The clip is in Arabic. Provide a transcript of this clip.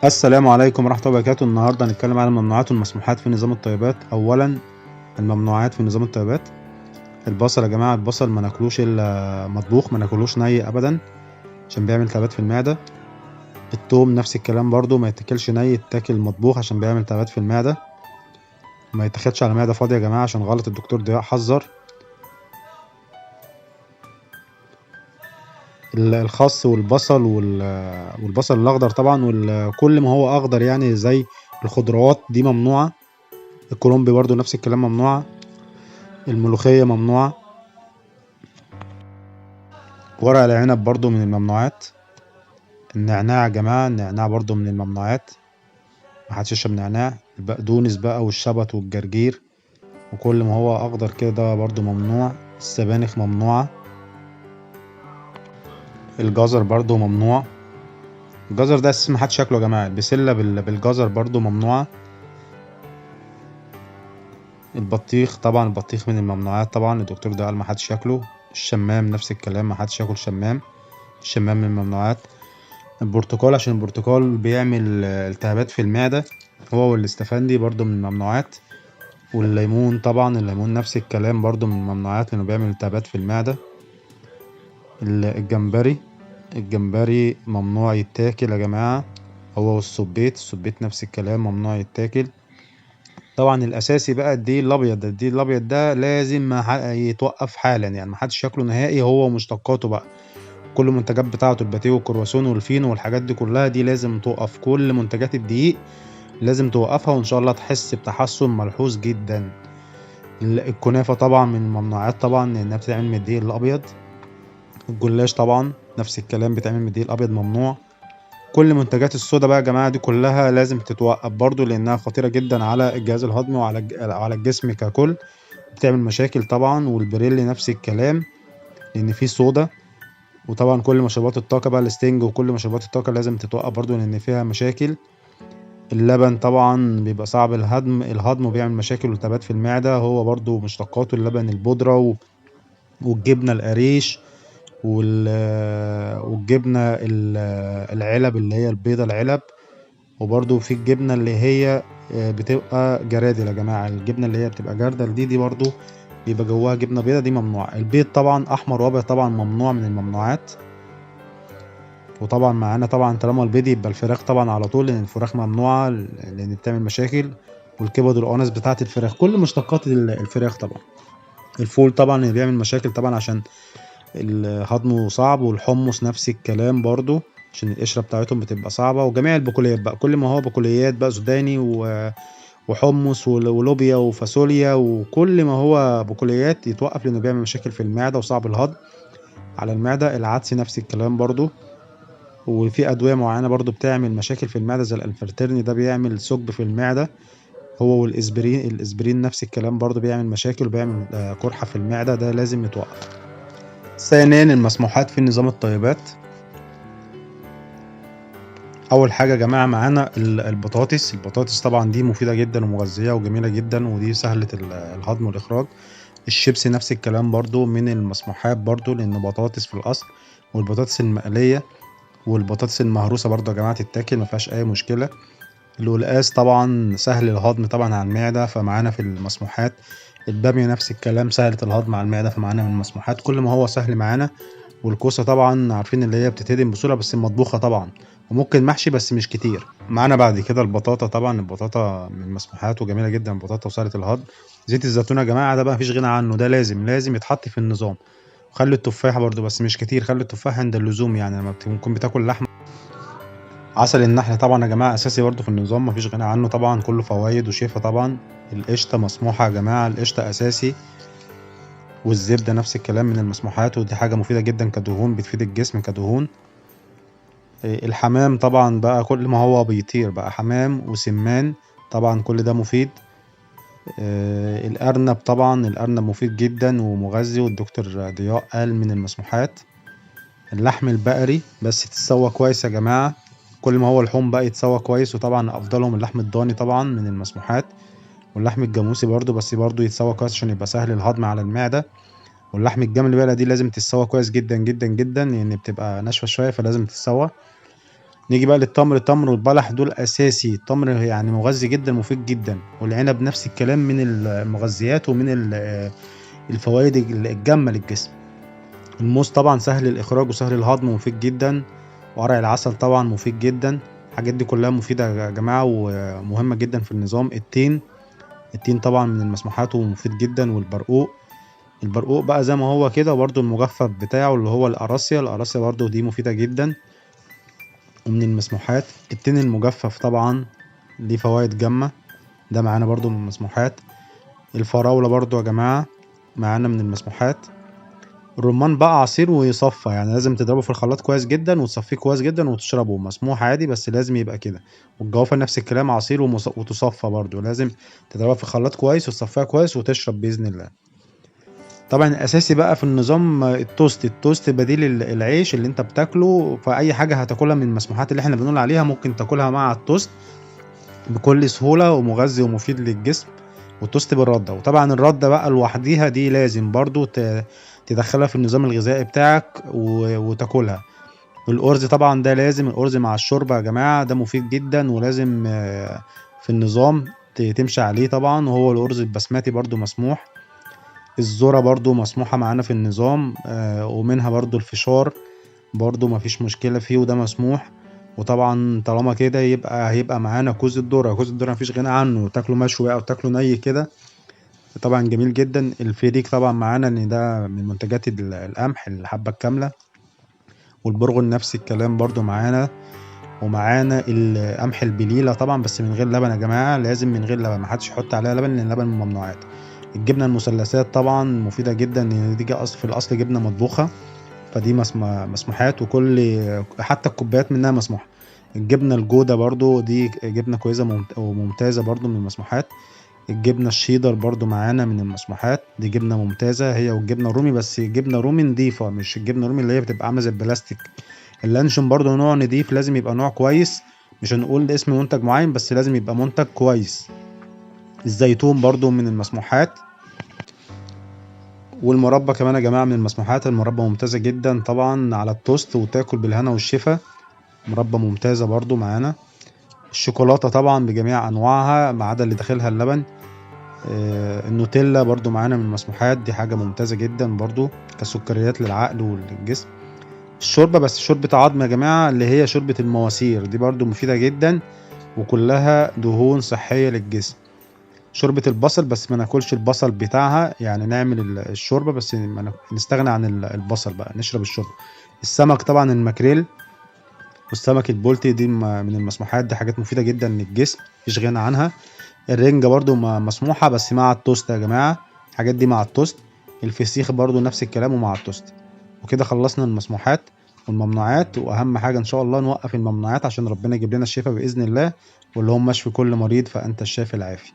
السلام عليكم ورحمة الله وبركاته. النهاردة هنتكلم عن الممنوعات والمسموحات في نظام الطيبات. أولا الممنوعات في نظام الطيبات: البصل يا جماعة، البصل ما ناكلوش إلا مطبوخ، ما ناكلوش ني أبدا عشان بيعمل التهابات في المعدة. التوم نفس الكلام برضو، ما يتاكلش ني، يتاكل مطبوخ عشان بيعمل التهابات في المعدة. ما يتاخدش على معدة فاضية يا جماعة عشان غلط، الدكتور ضياء حذر. الخس والبصل والبصل الأخضر طبعا، وكل ما هو أخضر يعني زي الخضروات دي ممنوعة. الكرنب برضو نفس الكلام ممنوعة. الملوخية ممنوعة. ورق العنب برضو من الممنوعات. النعناع يا جماعة، النعناع برضو من الممنوعات، محدش يشرب نعناع. البقدونس بقى والشبت والجرجير وكل ما هو أخضر كده برضو ممنوع. السبانخ ممنوعة. الجزر برضو ممنوع. الجزر ده أساسا محدش ياكله يا جماعة. البسلة بالجزر برضو ممنوعة. البطيخ طبعا، البطيخ من الممنوعات طبعا، الدكتور ده قال محدش ياكله. الشمام نفس الكلام، محدش ياكل شمام. الشمام من الممنوعات. البرتقال عشان البرتقال بيعمل التهابات في المعدة، هو والاستفندي برضو من الممنوعات. والليمون طبعا، الليمون نفس الكلام برضو من الممنوعات لأنه بيعمل التهابات في المعدة. الجمبري، الجمبري ممنوع يتاكل يا جماعة. هو والسبيط نفس الكلام ممنوع يتاكل. طبعا الأساسي بقى الدقيق الأبيض، الدقيق الأبيض ده لازم يتوقف حالا، يعني محدش ياكله نهائي، هو ومشتقاته بقى. كل المنتجات بتاعته، الباتيه والكرواسون والفينو والحاجات دي كلها دي لازم توقف. كل منتجات الدقيق لازم توقفها، وإن شاء الله تحس بتحسن ملحوظ جدا. الكنافة طبعا من الممنوعات طبعا لأنها بتتعمل من الدقيق الأبيض. الجلاش طبعا نفس الكلام بيتعمل من الدقيق الأبيض، ممنوع. كل منتجات الصودا بقى يا جماعة دي كلها لازم تتوقف برضو لأنها خطيرة جدا على الجهاز الهضمي وعلى على الجسم ككل، بتعمل مشاكل طبعا. والبريل نفس الكلام لأن فيه صودا. وطبعا كل مشروبات الطاقة بقى، الستينج وكل مشروبات الطاقة لازم تتوقف برضو لأن فيها مشاكل. اللبن طبعا بيبقى صعب الهضم وبيعمل مشاكل والتهابات في المعدة، هو برضو مشتقاته اللبن البودرة والجبنة القريش والجبنة العلب اللي هي البيضة العلب. وبرضو في الجبنة اللي هي بتبقى جرادل يا جماعة، الجبنة اللي هي بتبقى جردل دي برضو بيبقى جواها جبنة بيضة، دي ممنوعة. البيض طبعا أحمر وأبيض طبعا ممنوع من الممنوعات. وطبعا معانا طبعا طالما البيض يبقى الفراخ طبعا على طول لأن الفراخ ممنوعة لأن بتعمل مشاكل. والكبد والقوانص بتاعة الفراخ، كل مشتقات الفراخ طبعا. الفول طبعا اللي بيعمل مشاكل طبعا عشان هضمه صعب. والحمص نفس الكلام برضو عشان القشرة بتاعتهم بتبقى صعبة. وجميع البقوليات بقى، كل ما هو بقوليات بقى، سوداني وحمص ولوبيا وفاصوليا وكل ما هو بقوليات يتوقف لأنه بيعمل مشاكل في المعدة وصعب الهضم على المعدة. العدس نفس الكلام برضو. وفي أدوية معينة برضو بتعمل مشاكل في المعدة زي الأنفرترني، ده بيعمل ثقب في المعدة. هو والإسبرين نفس الكلام برضو بيعمل مشاكل وبيعمل قرحة في المعدة، ده لازم يتوقف. ثانيا المسموحات في نظام الطيبات: اول حاجه يا جماعه معانا البطاطس طبعا دي مفيده جدا ومغذيه وجميله جدا ودي سهله الهضم والاخراج. الشيبسي نفس الكلام برضو من المسموحات برضو لانه بطاطس في الاصل. والبطاطس المقليه والبطاطس المهروسه برضو يا جماعه تتاكل، ما فيهاش اي مشكله. القلقاس طبعا سهل الهضم طبعا على المعده فمعانا في المسموحات. الباميه نفس الكلام سهله الهضم على المعده فمعانا من المسموحات، كل ما هو سهل معانا. والكوسة طبعا عارفين اللي هي بتتهضم بسهولة بس مطبوخة طبعا، وممكن محشي بس مش كتير. معانا بعد كده البطاطا طبعا، البطاطا من المسموحات وجميلة جدا البطاطا وسهلة الهضم. زيت الزيتون يا جماعة ده بقى مفيش غنى عنه، ده لازم يتحط في النظام. وخلي التفاح برضو بس مش كتير، خلي التفاح عند اللزوم يعني لما ممكن بتاكل لحمة. عسل النحل طبعا يا جماعة أساسي برضو في النظام، مفيش غنى عنه طبعا، كله فوايد وشفا طبعا. القشطة مسموحة يا جماعة، القشطة أساسي. والزبدة نفس الكلام من المسموحات ودي حاجة مفيدة جدا كدهون، بتفيد الجسم كدهون. الحمام طبعا بقى كل ما هو بيطير بقى حمام وسمان، طبعا كل ده مفيد. الأرنب طبعا، الأرنب مفيد جدا ومغذي والدكتور ضياء قال من المسموحات. اللحم البقري بس يتسوى كويس يا جماعة، كل ما هو لحوم بقى يتسوى كويس. وطبعا أفضلهم اللحم الضاني طبعا من المسموحات. واللحم الجاموسي برضو بس برضو يتسوى كويس عشان يبقى سهل الهضم على المعدة. واللحم الجملي بقى دي لازم تتسوى كويس جدا جدا جدا لأن بتبقى ناشفة شوية فلازم تتسوى. نيجي بقى للتمر. التمر والبلح دول اساسي. التمر يعني مغذي جدا، مفيد جدا، والعنب نفس الكلام من المغذيات ومن الفوائد الجامة للجسم. الموز طبعا سهل الاخراج وسهل الهضم ومفيد جدا. وقرع العسل طبعا مفيد جدا. الحاجات دي كلها مفيدة يا جماعة ومهمة جدا في النظام. التين طبعا من المسموحات ومفيد جدا. والبرقوق، البرقوق بقى زي ما هو كده، وبرده المجفف بتاعه اللي هو القراصية برده دي مفيدة جدا ومن المسموحات. التين المجفف طبعا ليه فوائد جامة، ده معانا برضو من المسموحات. الفراولة برضو يا جماعة معانا من المسموحات. الرمان بقى عصير ويصفى، يعني لازم تضربه في الخلاط كويس جدا وتصفيه كويس جدا وتشربه مسموح عادي، بس لازم يبقى كده. والجوافة نفس الكلام، عصير وتصفى برضو، لازم تضربها في الخلاط كويس وتصفيها كويس وتشرب بإذن الله. طبعا الاساسي بقى في النظام التوست بديل العيش اللي انت بتاكله. فاي حاجه هتاكلها من المسموحات اللي احنا بنقول عليها ممكن تاكلها مع التوست بكل سهوله، ومغذي ومفيد للجسم. والتوست بالرده. وطبعا الرده بقى لوحديها دي لازم برضو تدخلها في النظام الغذائي بتاعك وتاكلها. الارز طبعا ده لازم، الارز مع الشوربه يا جماعه ده مفيد جدا ولازم في النظام تمشي عليه طبعا. وهو الارز البسمتي برضو مسموح. الذرة برضو مسموحة معانا في النظام، ومنها برضو الفشار برضو مفيش مشكلة فيه وده مسموح. وطبعا طالما كده هيبقى معانا كوز الذرة. كوز الذرة مفيش غنى عنه، تاكله مشوي او تاكله ني كده طبعا جميل جدا. الفريك طبعا معانا ان ده من منتجات القمح الحبة الكاملة. والبرغل نفس الكلام برضو معانا. ومعانا القمح البليلة طبعا بس من غير لبن يا جماعة، لازم من غير لبن، محدش يحط عليها لبن لان اللبن من الممنوعات. الجبنة المثلثات طبعا مفيدة جدا لان دي في الاصل جبنة مطبوخة، فدي مسموحات. وكل حتى الكوبايات منها مسموحة. الجبنة الجودة برضو دي جبنة كويسة وممتازة برضو من المسموحات. الجبنة الشيدر برضو معانا من المسموحات، دي جبنة ممتازة هي. والجبنة الرومي، بس جبنة رومي نضيفة، مش الجبنة الرومي اللي هي بتبقى عاملة زي البلاستيك. اللانشون برضو نوع نضيف، لازم يبقى نوع كويس. مش هنقول اسم منتج معين، بس لازم يبقى منتج كويس. الزيتون برضو من المسموحات. والمربى كمان يا جماعة من المسموحات. المربى ممتازة جدا طبعا على التوست وتاكل بالهنا والشفا. مربى ممتازة برضو معانا. الشوكولاتة طبعا بجميع أنواعها ما عدا اللي داخلها اللبن. النوتيلا برضو معانا من المسموحات، دي حاجة ممتازة جدا برضو كسكريات للعقل وللجسم. الشوربة، بس شوربة عظم يا جماعة اللي هي شوربة المواسير، دي برضو مفيدة جدا وكلها دهون صحية للجسم. شوربة البصل، بس ما ناكلش البصل بتاعها، يعني نعمل الشوربة بس نستغنى عن البصل بقى، نشرب الشوربة. السمك طبعا الماكريل والسمك البلطي دي من المسموحات، دي حاجات مفيدة جدا للجسم مفيش غنى عنها. الرنجة برضو مسموحة بس مع التوست يا جماعة، الحاجات دي مع التوست. الفسيخ برضو نفس الكلام ومع التوست. وكده خلصنا المسموحات والممنوعات. واهم حاجة ان شاء الله نوقف الممنوعات عشان ربنا يجيب لنا الشفاء بإذن الله، واللي هم مشفي كل مريض فأنت الشافي العافي.